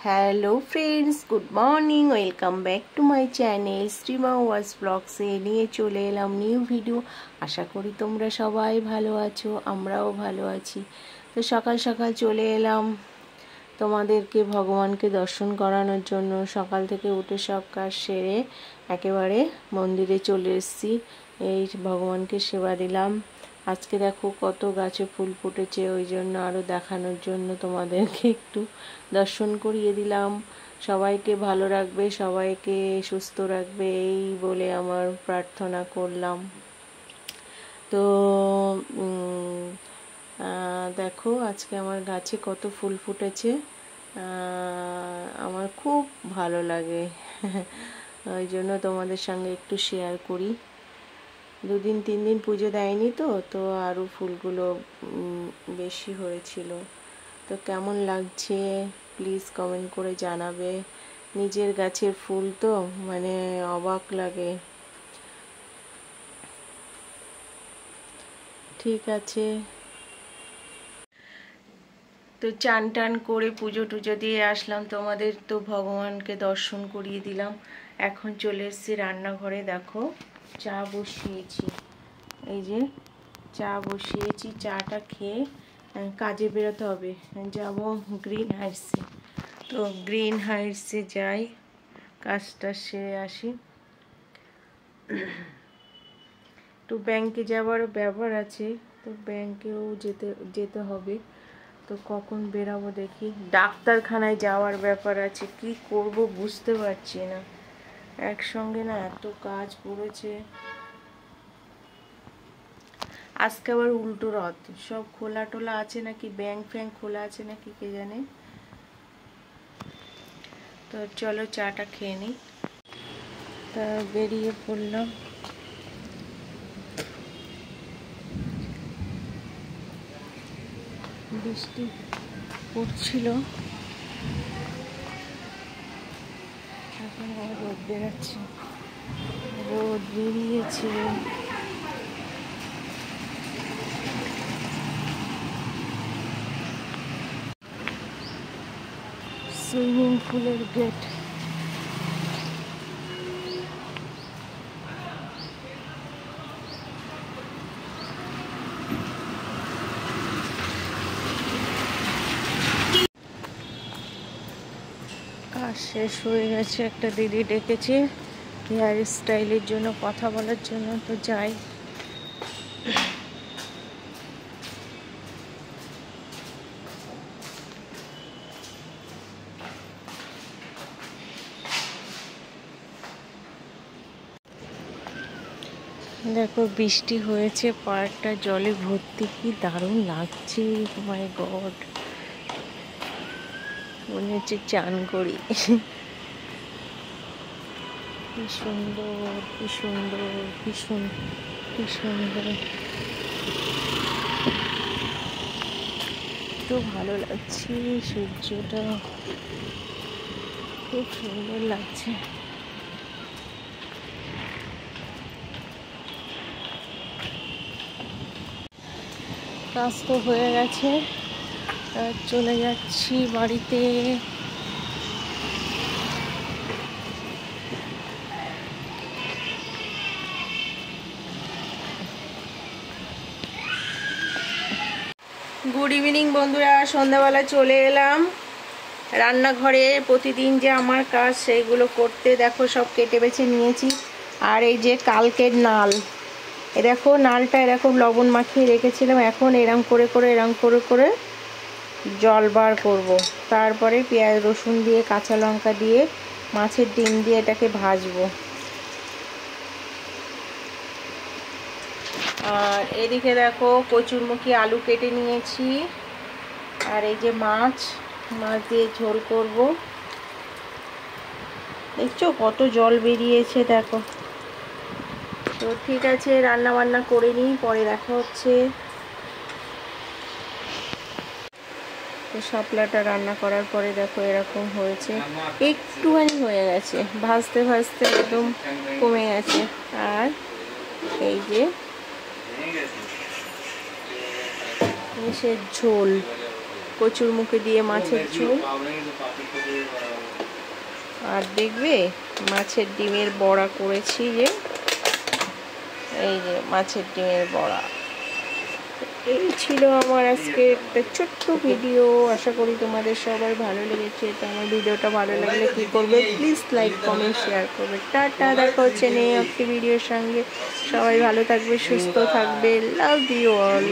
Hello friends, good morning. Welcome back to my channel Shrima ওয়াজ ব্লগসে নিয়ে চলে এলাম নিউ ভিডিও। আশা করি তোমরা সবাই ভালো আছো, আমরাও ভালো আছি। তো সকাল সকাল চলে এলাম তোমাদেরকে ভগবানকে দর্শন করানোর জন্য। সকাল থেকে উঠে সব কাজ সেরে একেবারে মন্দিরে চলে এসেছি। এই ভগবানকে সেবা দিলাম। আজকে দেখো কত গাছে ফুল ফুটেছে, ওই জন্য আরও দেখানোর জন্য তোমাদেরকে একটু দর্শন করিয়ে দিলাম। সবাইকে ভালো রাখবে, সবাইকে সুস্থ রাখবে, এই বলে আমার প্রার্থনা করলাম। তো দেখো আজকে আমার গাছে কত ফুল ফুটেছে, আমার খুব ভালো লাগে। ওই জন্য তোমাদের সঙ্গে একটু শেয়ার করি। 2-3 দিন পুজো দেয়নি তো আরও ফুলগুলো বেশি হয়েছিল। তো কেমন লাগছে প্লিজ কমেন্ট করে জানাবে। নিজের গাছের ফুল তো মানে অবাক লাগে। ঠিক আছে, তো চান টান করে পুজো টুজো দিয়ে আসলাম, তোমাদের তো ভগবানকে দর্শন করিয়ে দিলাম। এখন চলে এসেছি রান্নাঘরে। দেখো চা বসিয়েছি, এই যে চা বসিয়েছি। চাটা খেয়ে কাজে বেরোতে হবে, যাব গ্রিন হাইটসে। তো গ্রিন হাইটসে যাই, কাজটা সেরে আসি। তো ব্যাংকে যাওয়ার ব্যাপার আছে, তো ব্যাংকেও যেতে হবে। তো কখন বেরাবো দেখি। ডাক্তারখানায় যাওয়ার ব্যাপার আছে, কি করব বুঝতে পারছি না। একসঙ্গে না এত কাজ পড়েছে। আজকে আবার উল্টো রথ, সব খোলা টোলা আছে নাকি, ব্যাংক ফ্যাংক খোলা আছে নাকি কে জানে। তো চলো চাটা খেয়ে নিই। তা বেরিয়ে পড়লাম। বৃষ্টি পড়ছিল, এখন আবার রোদ বেরোচ্ছে, রোদ বেরিয়েছে। সুইমিং পুলের গেট। কাজ শেষ হয়ে গেছে, একটা দিদি ডেকেছে হেয়ার স্টাইলের জন্য, কথা বলার জন্য। তো যাই। দেখো বৃষ্টি হয়েছে, পার্কটা জলে ভর্তি, কি দারুণ লাগছে। মাই গড, মনে হচ্ছে চান করি। কি সুন্দর, কি সুন্দর, কি সুন্দর, তো ভালো লাগছে। সূর্যটা খুব সুন্দর লাগছে। কাজ তো হয়ে গেছে, চলে যাচ্ছি বাড়িতে। গুড ইভিনিং বন্ধুরা, সন্ধ্যাবেলা চলে এলাম রান্নাঘরে। প্রতিদিন যে আমার কাজ সেইগুলো করতে, দেখো সব কেটে বেছে নিয়েছি। আর এই যে কালকের নাল, এ দেখো নালটা এরকম লবণ মাখিয়ে রেখেছিলাম। এখন এরম করে জল বার করব। তারপরে পেঁয়াজ রসুন দিয়ে, কাঁচা লঙ্কা দিয়ে, মাছের ডিম দিয়ে এটাকে ভাজবো। আর এদিকে দেখো কচুরমুখী আলু কেটে নিয়েছি। আর এই যে মাছ দিয়ে ঝোল করব। দেখছো কত জল বেরিয়েছে, দেখো। তো ঠিক আছে, রান্না বান্না করে নিই, পরে দেখা হচ্ছে। তো শাপলাটা রান্না করার পরে দেখো এরকম হয়েছে, একটুখানি হয়ে গেছে, ভাজতে ভাজতে একদম কমে গেছে। আর এই যে সে ঝোল, কচুর মুখে দিয়ে মাছের ঝোল। আর দেখবে মাছের ডিমের বড়া করেছি, যে এই যে মাছের ডিমের বড়া। এই ছিল আমার আজকে একটা ছোট্ট ভিডিও। আশা করি তোমাদের সবার ভালো লেগেছে। তো আমার ভিডিওটা ভালো লাগলে কি করবে, প্লিজ লাইক কমেন্ট শেয়ার করবে। টাটা, দেখা হচ্ছে নেই একটি ভিডিওর সঙ্গে। সবাই ভালো থাকবে, সুস্থ থাকবে। Love you all.